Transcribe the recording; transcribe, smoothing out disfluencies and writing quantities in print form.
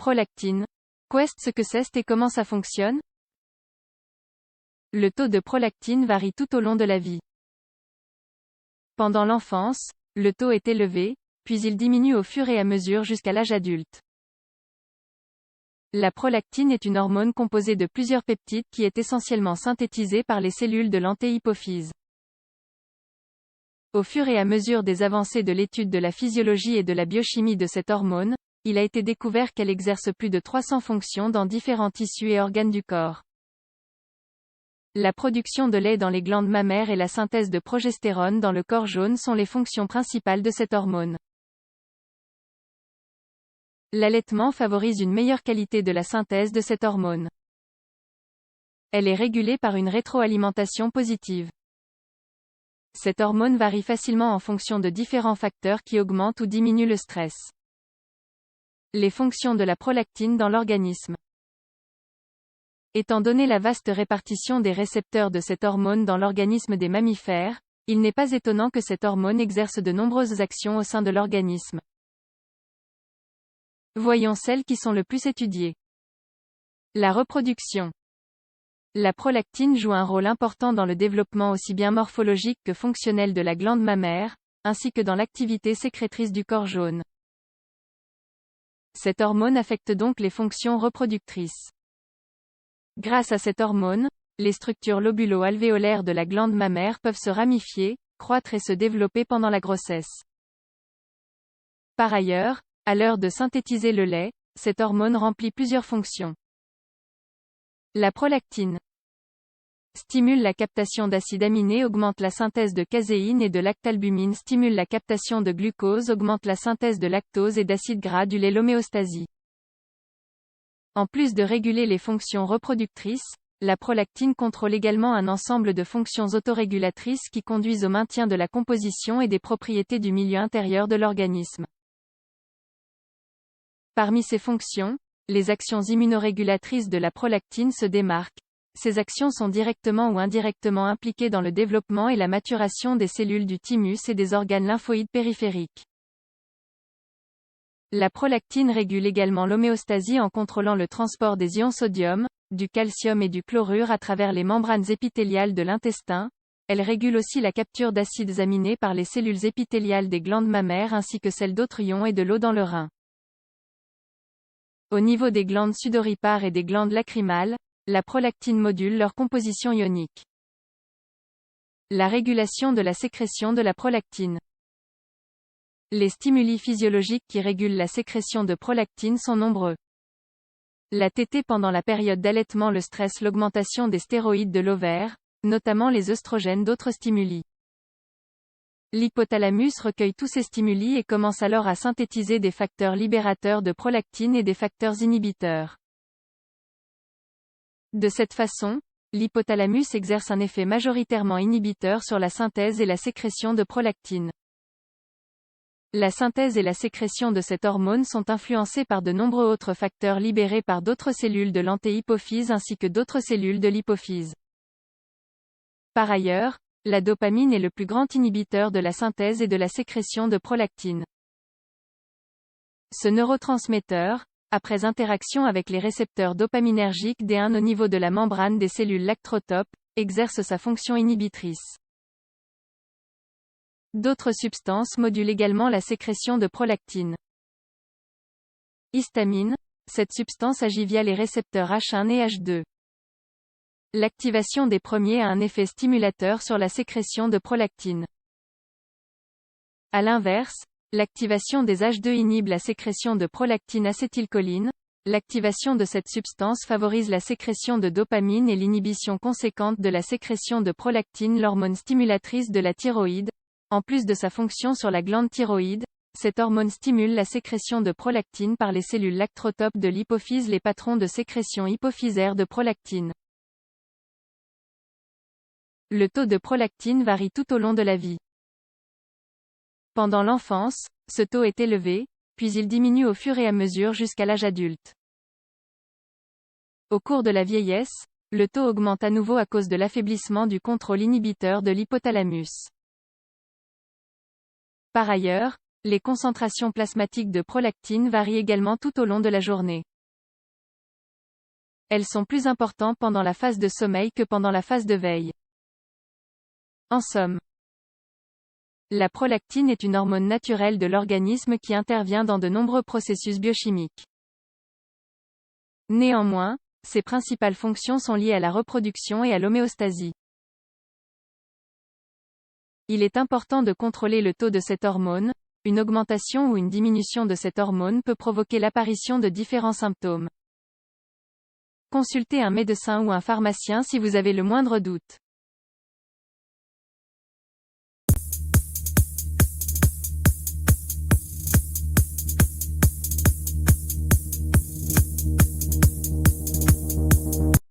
Prolactine. Qu'est ce que c'est et comment ça fonctionne? Le taux de prolactine varie tout au long de la vie. Pendant l'enfance, le taux est élevé, puis il diminue au fur et à mesure jusqu'à l'âge adulte. La prolactine est une hormone composée de plusieurs peptides qui est essentiellement synthétisée par les cellules de l'antéhypophyse. Au fur et à mesure des avancées de l'étude de la physiologie et de la biochimie de cette hormone, il a été découvert qu'elle exerce plus de 300 fonctions dans différents tissus et organes du corps. La production de lait dans les glandes mammaires et la synthèse de progestérone dans le corps jaune sont les fonctions principales de cette hormone. L'allaitement favorise une meilleure qualité de la synthèse de cette hormone. Elle est régulée par une rétroalimentation positive. Cette hormone varie facilement en fonction de différents facteurs qui augmentent ou diminuent le stress. Les fonctions de la prolactine dans l'organisme. Étant donné la vaste répartition des récepteurs de cette hormone dans l'organisme des mammifères, il n'est pas étonnant que cette hormone exerce de nombreuses actions au sein de l'organisme. Voyons celles qui sont le plus étudiées. La reproduction. La prolactine joue un rôle important dans le développement aussi bien morphologique que fonctionnel de la glande mammaire, ainsi que dans l'activité sécrétrice du corps jaune. Cette hormone affecte donc les fonctions reproductrices. Grâce à cette hormone, les structures lobulo-alvéolaires de la glande mammaire peuvent se ramifier, croître et se développer pendant la grossesse. Par ailleurs, à l'heure de synthétiser le lait, cette hormone remplit plusieurs fonctions. La prolactine stimule la captation d'acides aminés, augmente la synthèse de caséine et de lactalbumine, stimule la captation de glucose, augmente la synthèse de lactose et d'acides gras du lait, l'homéostasie. En plus de réguler les fonctions reproductrices, la prolactine contrôle également un ensemble de fonctions autorégulatrices qui conduisent au maintien de la composition et des propriétés du milieu intérieur de l'organisme. Parmi ces fonctions, les actions immunorégulatrices de la prolactine se démarquent. Ces actions sont directement ou indirectement impliquées dans le développement et la maturation des cellules du thymus et des organes lymphoïdes périphériques. La prolactine régule également l'homéostasie en contrôlant le transport des ions sodium, du calcium et du chlorure à travers les membranes épithéliales de l'intestin. Elle régule aussi la capture d'acides aminés par les cellules épithéliales des glandes mammaires ainsi que celle d'autres ions et de l'eau dans le rein. Au niveau des glandes sudoripares et des glandes lacrymales, la prolactine module leur composition ionique. La régulation de la sécrétion de la prolactine. Les stimuli physiologiques qui régulent la sécrétion de prolactine sont nombreux. La tétée pendant la période d'allaitement, le stress, l'augmentation des stéroïdes de l'ovaire, notamment les œstrogènes, d'autres stimuli. L'hypothalamus recueille tous ces stimuli et commence alors à synthétiser des facteurs libérateurs de prolactine et des facteurs inhibiteurs. De cette façon, l'hypothalamus exerce un effet majoritairement inhibiteur sur la synthèse et la sécrétion de prolactine. La synthèse et la sécrétion de cette hormone sont influencées par de nombreux autres facteurs libérés par d'autres cellules de l'antéhypophyse ainsi que d'autres cellules de l'hypophyse. Par ailleurs, la dopamine est le plus grand inhibiteur de la synthèse et de la sécrétion de prolactine. Ce neurotransmetteur, après interaction avec les récepteurs dopaminergiques D1 au niveau de la membrane des cellules lactrotopes, exerce sa fonction inhibitrice. D'autres substances modulent également la sécrétion de prolactine. Histamine, cette substance agit via les récepteurs H1 et H2. L'activation des premiers a un effet stimulateur sur la sécrétion de prolactine. À l'inverse, l'activation des H2 inhibe la sécrétion de prolactine acétylcholine. L'activation de cette substance favorise la sécrétion de dopamine et l'inhibition conséquente de la sécrétion de prolactine, l'hormone stimulatrice de la thyroïde. En plus de sa fonction sur la glande thyroïde, cette hormone stimule la sécrétion de prolactine par les cellules lactrotopes de l'hypophyse, les patrons de sécrétion hypophysaire de prolactine. Le taux de prolactine varie tout au long de la vie. Pendant l'enfance, ce taux est élevé, puis il diminue au fur et à mesure jusqu'à l'âge adulte. Au cours de la vieillesse, le taux augmente à nouveau à cause de l'affaiblissement du contrôle inhibiteur de l'hypothalamus. Par ailleurs, les concentrations plasmatiques de prolactine varient également tout au long de la journée. Elles sont plus importantes pendant la phase de sommeil que pendant la phase de veille. En somme, la prolactine est une hormone naturelle de l'organisme qui intervient dans de nombreux processus biochimiques. Néanmoins, ses principales fonctions sont liées à la reproduction et à l'homéostasie. Il est important de contrôler le taux de cette hormone. Une augmentation ou une diminution de cette hormone peut provoquer l'apparition de différents symptômes. Consultez un médecin ou un pharmacien si vous avez le moindre doute.